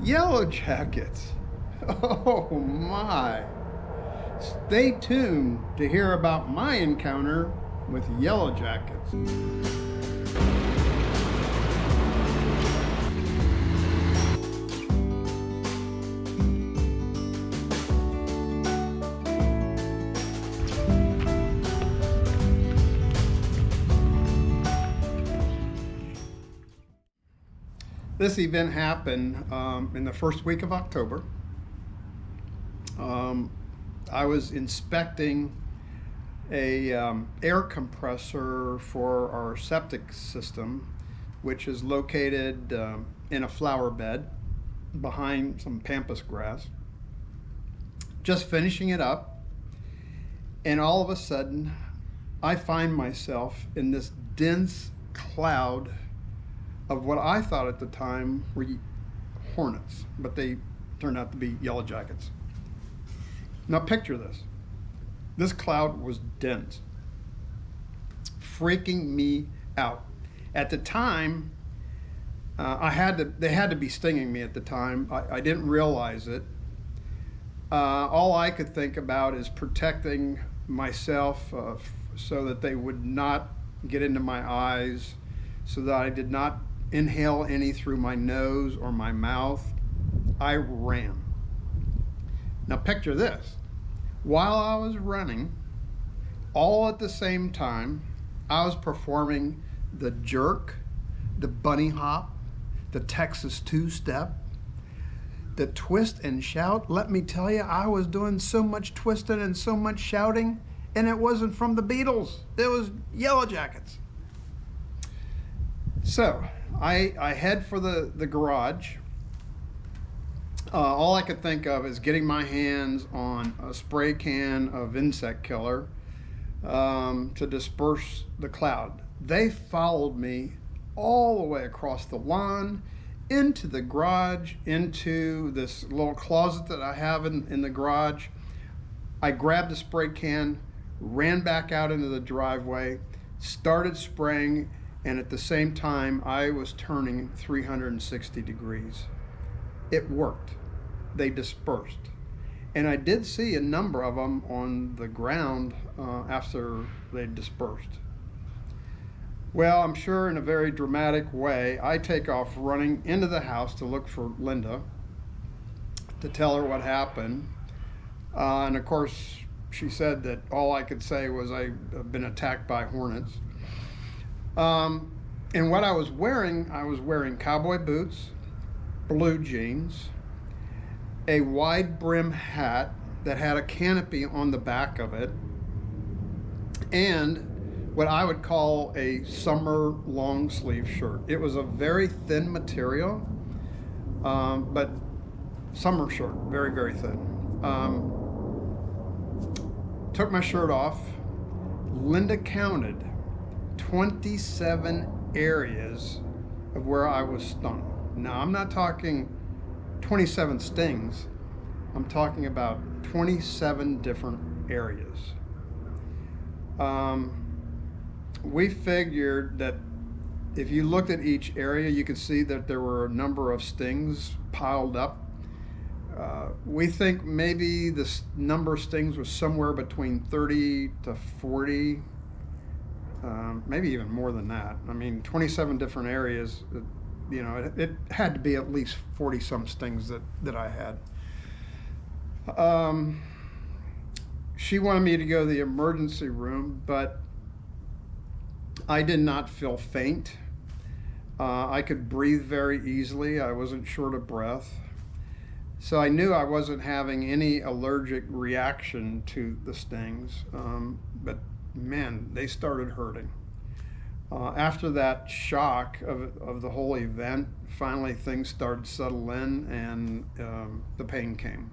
Yellowjackets. Oh my. Stay tuned to hear about my encounter with Yellowjackets. This event happened in the first week of October. I was inspecting a air compressor for our septic system, which is located in a flower bed behind some pampas grass. Just finishing it up, and all of a sudden I find myself in this dense cloud of what I thought at the time were hornets, but they turned out to be Yellowjackets. Now picture this. This cloud was dense, freaking me out. At the time, they had to be stinging me at the time. I didn't realize it. All I could think about is protecting myself so that they would not get into my eyes, so that I did not inhale any through my nose or my mouth. I ran. Now picture this. While I was running, all at the same time, I was performing the jerk, the bunny hop, the Texas two-step, the twist and shout. Let me tell you, I was doing so much twisting and so much shouting, and it wasn't from the Beatles. It was Yellowjackets. So I head for the garage. All I could think of is getting my hands on a spray can of insect killer to disperse the cloud. They followed me all the way across the lawn, into the garage, into this little closet that I have in the garage. I grabbed the spray can, ran back out into the driveway, started spraying, and at the same time I was turning 360 degrees. It worked. They dispersed. And I did see a number of them on the ground after they dispersed. Well, I'm sure in a very dramatic way, I take off running into the house to look for Linda, to tell her what happened. And of course, she said that all I could say was I've been attacked by hornets. And what I was wearing cowboy boots, blue jeans, a wide brim hat that had a canopy on the back of it, and what I would call a summer long sleeve shirt. It was a very thin material, but summer shirt, very, very thin. Took my shirt off. Linda counted 27 areas of where I was stung. Now, I'm not talking 27 stings. I'm talking about 27 different areas. We figured that if you looked at each area, you could see that there were a number of stings piled up. We think maybe the number of stings was somewhere between 30 to 40. Maybe even more than that. I mean, 27 different areas, you know, it had to be at least 40 some stings that I had. She wanted me to go to the emergency room, but I did not feel faint. I could breathe very easily. I wasn't short of breath. So I knew I wasn't having any allergic reaction to the stings, but man, they started hurting. After that shock of the whole event, finally things started to settle in, and the pain came.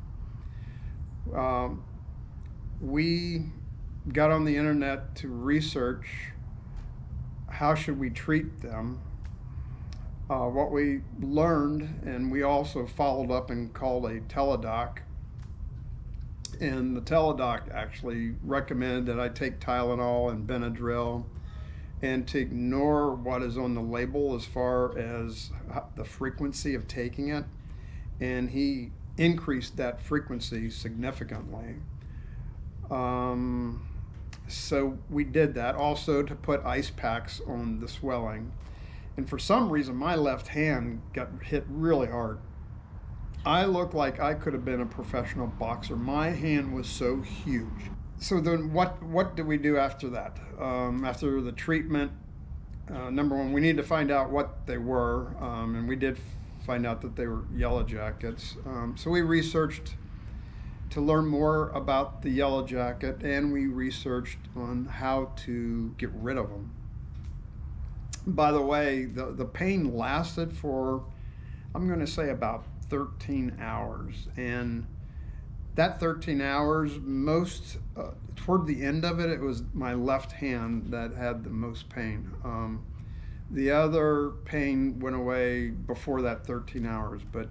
We got on the internet to research how should we treat them. What we learned, and we also followed up and called a teledoc, and the teledoc actually recommended that I take Tylenol and Benadryl, and to ignore what is on the label as far as the frequency of taking it, and he increased that frequency significantly. So we did that also to put ice packs on the swelling. And for some reason, my left hand got hit really hard. I looked like I could have been a professional boxer. My hand was so huge. So then, what did we do after that? After the treatment, number one, we needed to find out what they were, and we did find out that they were Yellowjackets. So we researched to learn more about the Yellowjacket, and we researched on how to get rid of them. By the way, the pain lasted for, I'm going to say, about 13 hours. And that 13 hours, toward the end of it, it was my left hand that had the most pain. The other pain went away before that 13 hours, but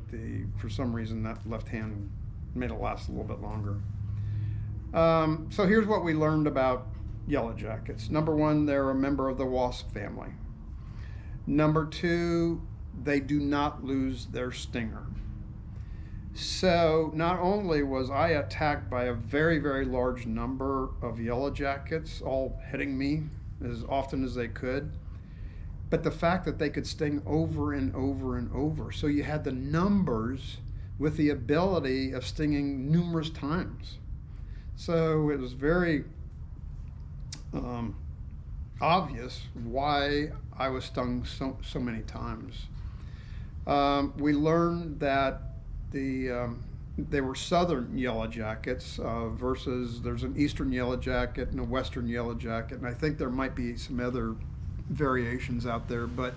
for some reason that left hand made it last a little bit longer. So here's what we learned about Yellowjackets. Number one, they're a member of the wasp family. Number two, they do not lose their stinger. So not only was I attacked by a very, very large number of Yellowjackets, all hitting me as often as they could, but the fact that they could sting over and over and over. So you had the numbers with the ability of stinging numerous times. So it was very obvious why I was stung so many times. We learned that they were southern Yellowjackets versus there's an eastern Yellowjacket and a western Yellowjacket, and I think there might be some other variations out there, but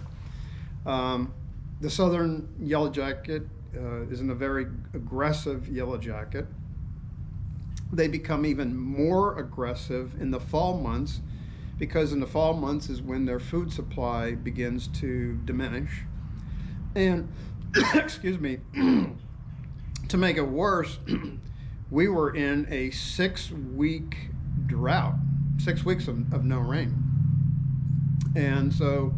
the southern Yellowjacket isn't a very aggressive Yellowjacket. They become even more aggressive in the fall months, because in the fall months is when their food supply begins to diminish. And excuse me, to make it worse, we were in a 6-week drought, 6 weeks of no rain. And so,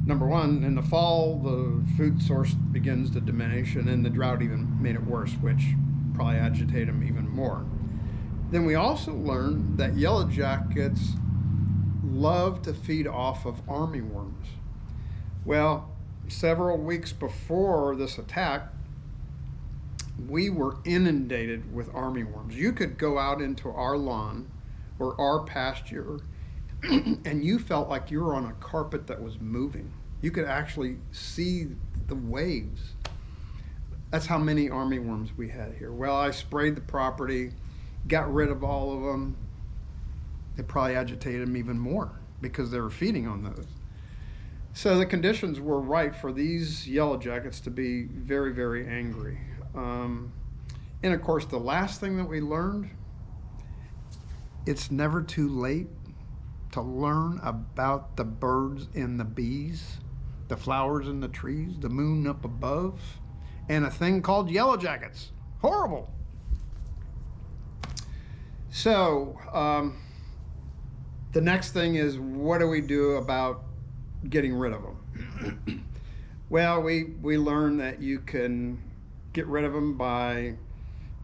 number one, in the fall, the food source begins to diminish, and then the drought even made it worse, which probably agitated them even more. Then we also learned that Yellowjackets love to feed off of armyworms. Well, several weeks before this attack, we were inundated with armyworms. You could go out into our lawn or our pasture and you felt like you were on a carpet that was moving. You could actually see the waves. That's how many armyworms we had here. Well, I sprayed the property, got rid of all of them. It probably agitated them even more because they were feeding on those. So the conditions were right for these Yellowjackets to be very, very angry. And of course, the last thing that we learned, it's never too late to learn about the birds and the bees, the flowers and the trees, the moon up above, and a thing called Yellowjackets. Horrible. So the next thing is, what do we do about getting rid of them? Well, we learned that you can get rid of them by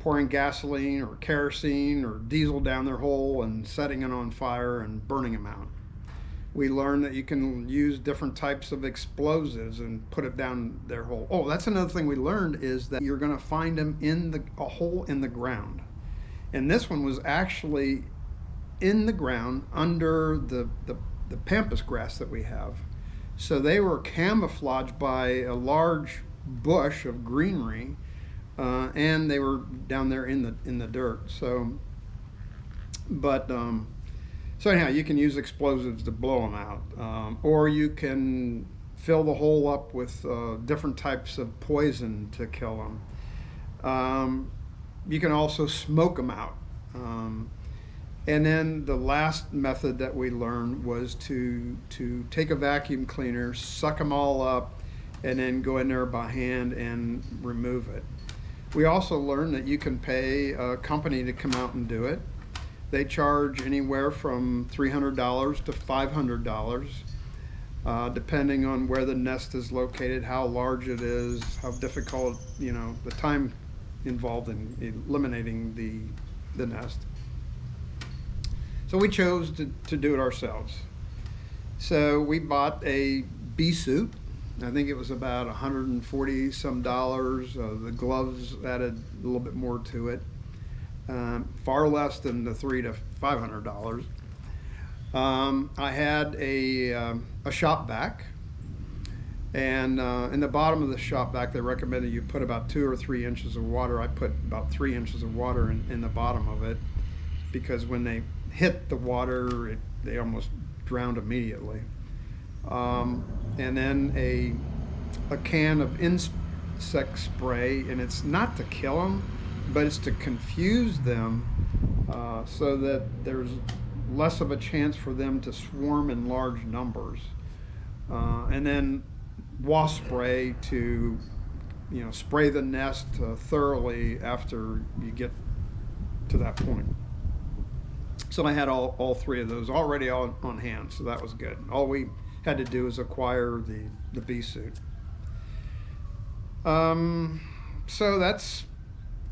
pouring gasoline or kerosene or diesel down their hole and setting it on fire and burning them out. We learned that you can use different types of explosives and put it down their hole. Oh, that's another thing we learned, is that you're going to find them in a hole in the ground. And this one was actually in the ground under the pampas grass that we have. So they were camouflaged by a large bush of greenery, and they were down there in the dirt. So anyhow, you can use explosives to blow them out, or you can fill the hole up with different types of poison to kill them. You can also smoke them out. And then the last method that we learned was to take a vacuum cleaner, suck them all up, and then go in there by hand and remove it. We also learned that you can pay a company to come out and do it. They charge anywhere from $300 to $500. depending on where the nest is located, how large it is, how difficult, the time involved in eliminating the nest. So we chose to do it ourselves. So we bought a bee suit. I think it was about $140 some. The gloves added a little bit more to it. Far less than the $300 to $500. I had a shop vac, and in the bottom of the shop vac, they recommended you put about 2 or 3 inches of water. I put about 3 inches of water in the bottom of it, because when they hit the water, they almost drowned immediately. And then a can of insect spray, and it's not to kill them, but it's to confuse them, so that there's less of a chance for them to swarm in large numbers. And then wasp spray to, spray the nest thoroughly after you get to that point. So I had all 3 of those already on hand, so that was good. All we had to do is acquire the bee suit. So that's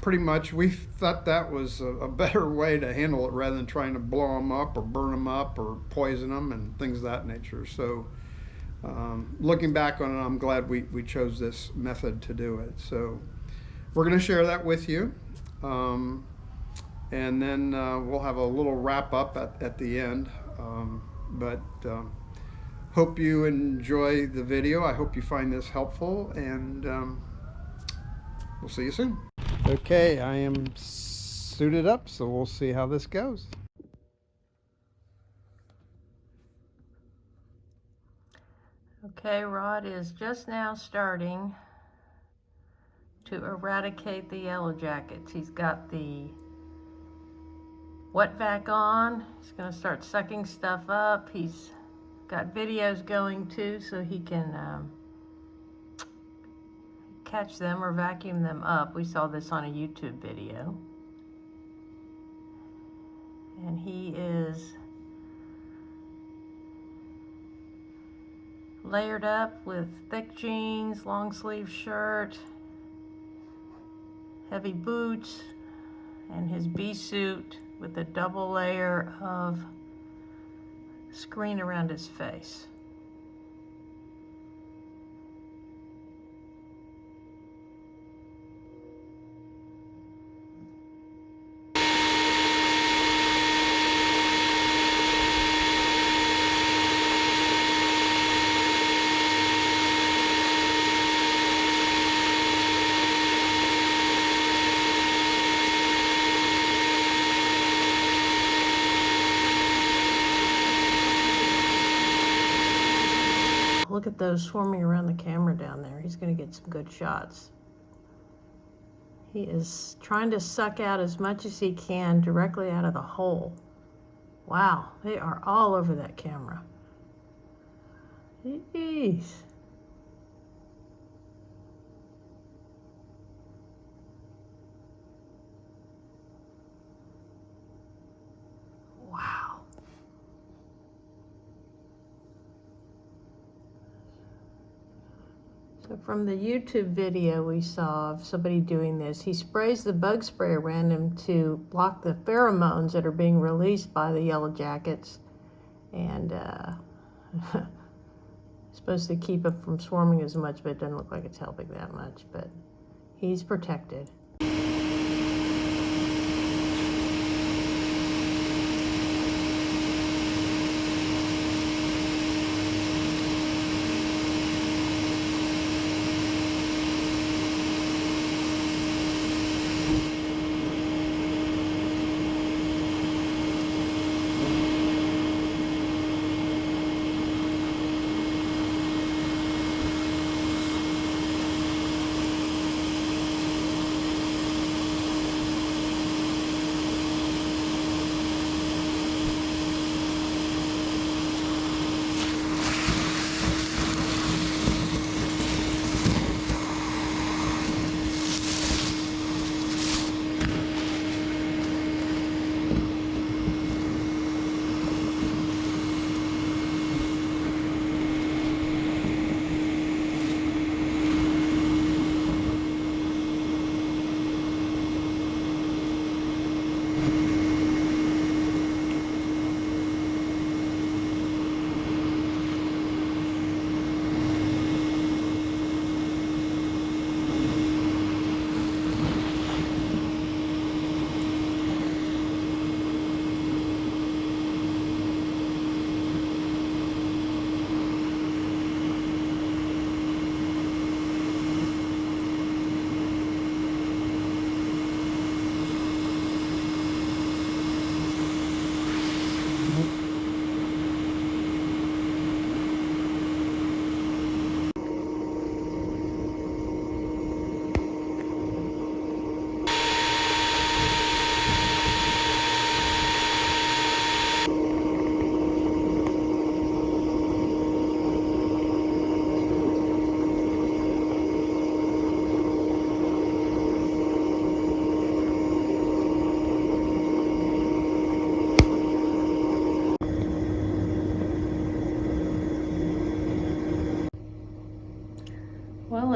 pretty much, we thought that was a better way to handle it, rather than trying to blow them up or burn them up or poison them and things of that nature. So looking back on it, I'm glad we chose this method to do it. So we're going to share that with you. And then we'll have a little wrap up at the end. But hope you enjoy the video. I hope you find this helpful, and we'll see you soon. Okay, I am suited up, so we'll see how this goes. Okay, Rod is just now starting to eradicate the Yellowjackets. He's got the wet vac on. He's going to start sucking stuff up. He's got videos going too, so he can catch them or vacuum them up. We saw this on a YouTube video. And he is layered up with thick jeans, long sleeve shirt, heavy boots, and his bee suit with a double layer of screen around his face. Look at those swarming around the camera down there. He's going to get some good shots. He is trying to suck out as much as he can directly out of the hole. Wow, they are all over that camera. Jeez. Wow. So from the YouTube video we saw of somebody doing this, he sprays the bug spray around him to block the pheromones that are being released by the Yellowjackets, and supposed to keep him from swarming as much, but it doesn't look like it's helping that much, but he's protected.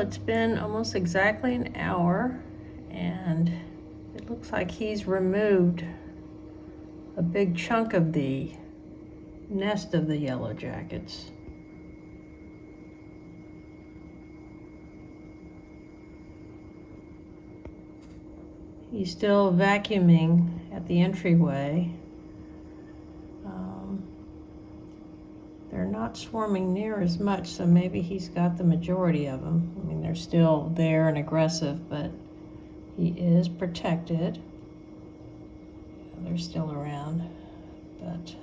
it's been almost exactly an hour, and it looks like he's removed a big chunk of the nest of the Yellowjackets. He's still vacuuming at the entryway. They're not swarming near as much, so maybe he's got the majority of them. I mean, they're still there and aggressive, but he is protected. They're still around, but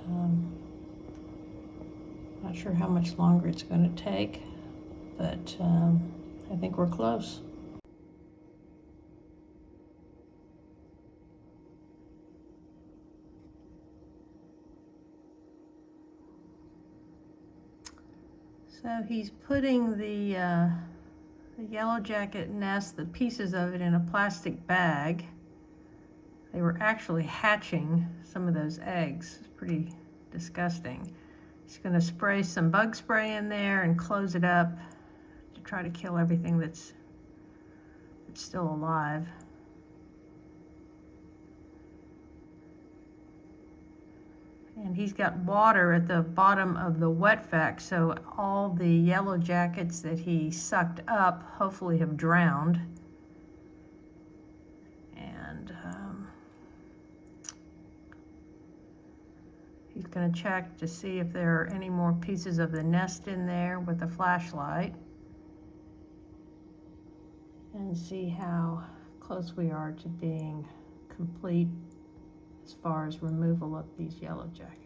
not sure how much longer it's going to take, but I think we're close. So he's putting the Yellowjacket nest, the pieces of it, in a plastic bag. They were actually hatching some of those eggs. It's pretty disgusting. He's going to spray some bug spray in there and close it up to try to kill everything that's still alive. And he's got water at the bottom of the wet vac, so all the Yellowjackets that he sucked up hopefully have drowned. And he's going to check to see if there are any more pieces of the nest in there with a flashlight, and see how close we are to being complete as far as removal of these Yellowjackets.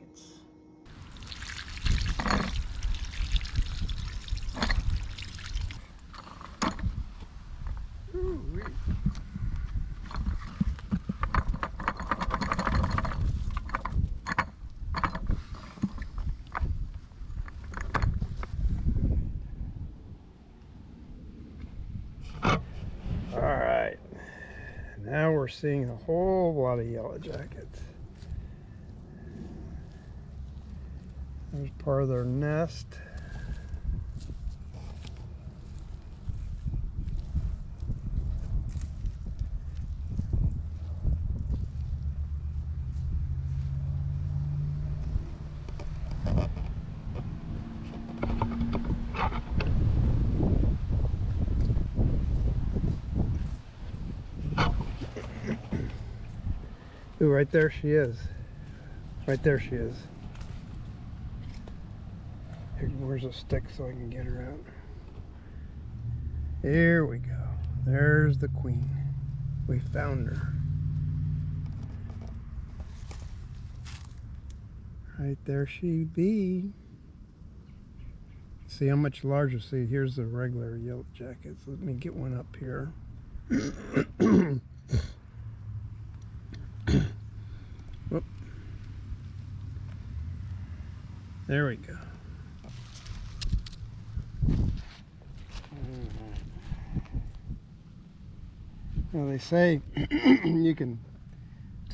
All right, now we're seeing a whole lot of Yellowjackets. There's part of their nest. Ooh, right there she is. Right there she is. Here, where's a stick so I can get her out? Here we go. There's the queen. We found her. Right there she be. See how much larger. See, here's the regular Yellowjackets. Let me get one up here. Whoop. There we go. Now they say you can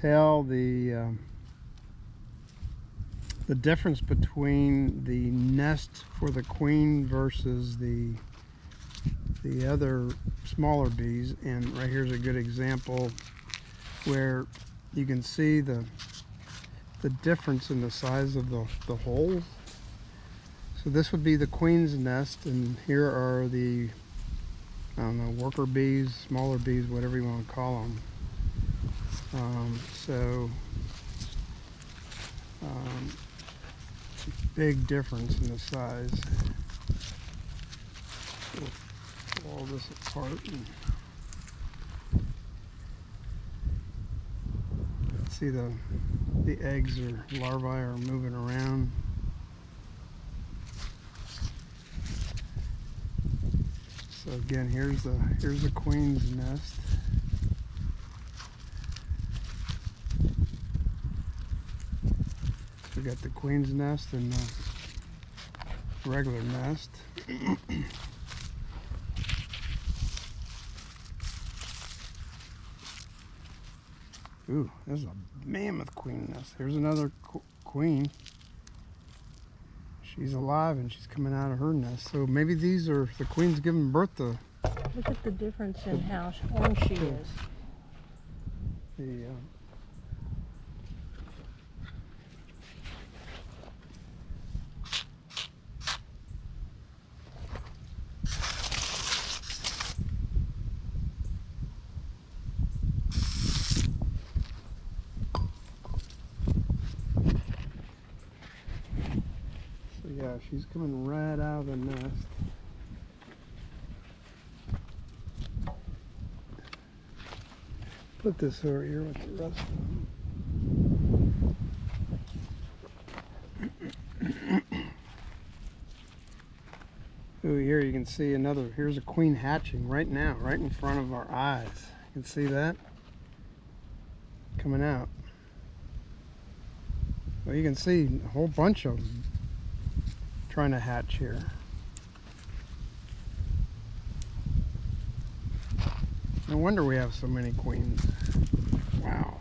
tell the difference between the nest for the queen versus the other smaller bees, and right here's a good example where you can see the difference in the size of the holes. So this would be the queen's nest, and here are the, I don't know, worker bees, smaller bees, whatever you want to call them. Big difference in the size. We'll pull all this apart. And see the eggs or larvae are moving around. So again, here's the queen's nest. We got the queen's nest and the regular nest. Ooh, there's a mammoth queen nest. Here's another queen. She's alive and she's coming out of her nest. So maybe these are the queens giving birth to Look at the difference in how orange she is. The so yeah, she's coming right out of the nest. Put this over here with the rest of them. Ooh, here you can see another, here's a queen hatching right now, right in front of our eyes. You can see that? Coming out. Well, you can see a whole bunch of them trying to hatch here. No wonder we have so many queens. Wow.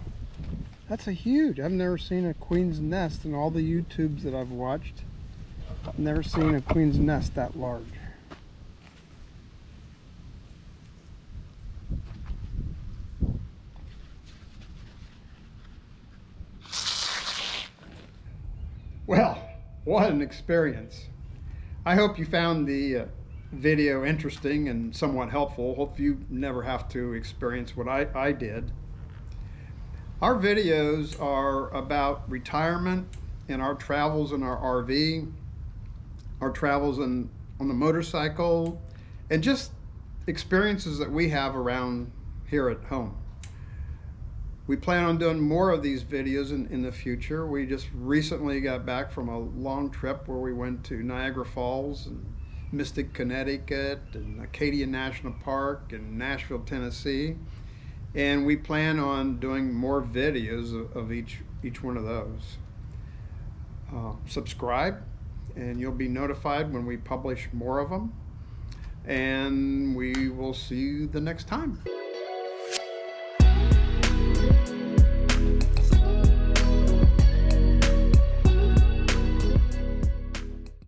That's a huge, I've never seen a queen's nest in all the YouTubes that I've watched. I've never seen a queen's nest that large. Well, what an experience. I hope you found the video interesting and somewhat helpful. Hope you never have to experience what I did. Our videos are about retirement and our travels in our RV, our travels on the motorcycle, and just experiences that we have around here at home. We plan on doing more of these videos in the future. We just recently got back from a long trip where we went to Niagara Falls and Mystic, Connecticut, and Acadia National Park, and Nashville, Tennessee. And we plan on doing more videos of each one of those. Subscribe, and you'll be notified when we publish more of them. And we will see you the next time.